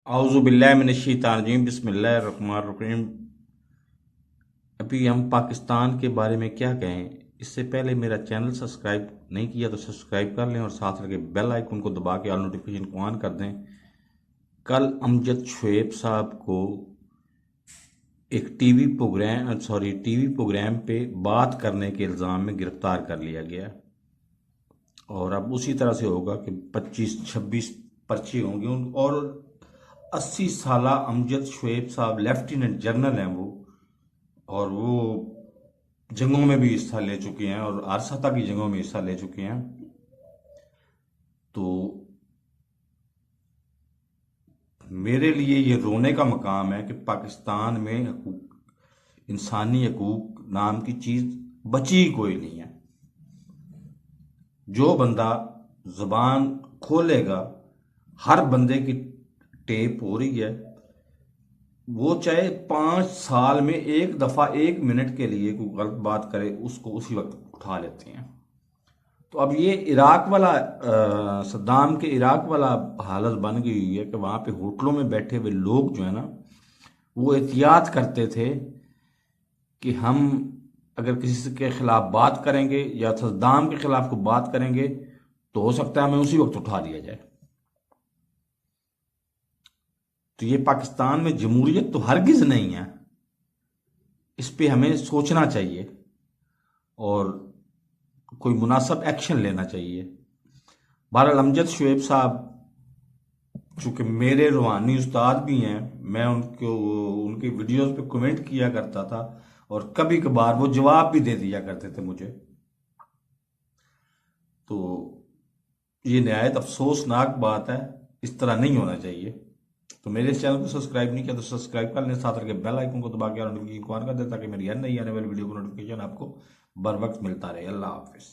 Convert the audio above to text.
औज़ुबिल्लाहिमिनश्शैतानिर्रजीम बिस्मिल्लाहिर्रहमानिर्रहीम। अभी हम पाकिस्तान के बारे में क्या कहें। इससे पहले मेरा चैनल सब्सक्राइब नहीं किया तो सब्सक्राइब कर लें और साथ लगे बेल आइकन को दबा के ऑल नोटिफिकेशन को ऑन कर दें। कल अमजद शुएब साहब को एक टीवी प्रोग्राम पे बात करने के इल्ज़ाम में गिरफ्तार कर लिया गया और अब उसी तरह से होगा कि 25-26 पर्चे होंगे और 80 साला अमजद शुएब साहब लेफ्टिनेंट जनरल हैं वो, और वो जंगों में भी हिस्सा ले चुके हैं और आरसता की जंगों में हिस्सा ले चुके हैं। तो मेरे लिए ये रोने का मकाम है कि पाकिस्तान में इंसानी हकूक नाम की चीज बची ही कोई नहीं है। जो बंदा जुबान खोलेगा, हर बंदे की टेप हो रही है, वो चाहे 5 साल में एक दफा 1 मिनट के लिए कोई गलत बात करे उसको उसी वक्त उठा लेते हैं। तो अब ये इराक वाला सद्दाम के इराक वाला हालत बन गई हुई है कि वहां पे होटलों में बैठे हुए लोग जो है ना, वो एहतियात करते थे कि हम अगर किसी के खिलाफ बात करेंगे या सद्दाम के खिलाफ को बात करेंगे तो हो सकता है हमें उसी वक्त उठा लिया जाए। तो ये पाकिस्तान में जमहूरियत तो हरगिज नहीं है, इस पे हमें सोचना चाहिए और कोई मुनासिब एक्शन लेना चाहिए। बहरहाल अमजद शुएब साहब चूंकि मेरे रूहानी उस्ताद भी हैं, मैं उनको उनकी वीडियोस पे कमेंट किया करता था और कभी कभार वो जवाब भी दे दिया करते थे मुझे। तो ये नहायत अफसोसनाक बात है, इस तरह नहीं होना चाहिए। तो मेरे इस चैनल को सब्सक्राइब नहीं किया तो सब्सक्राइब कर लें, साथ करके बेल आइकन को दबा के और नोटिफिकेशन को ऑन कर दें ताकि मेरी हर नई आने वाली वीडियो को नोटिफिकेशन आपको बर वक्त मिलता रहे। अल्लाह हाफिज।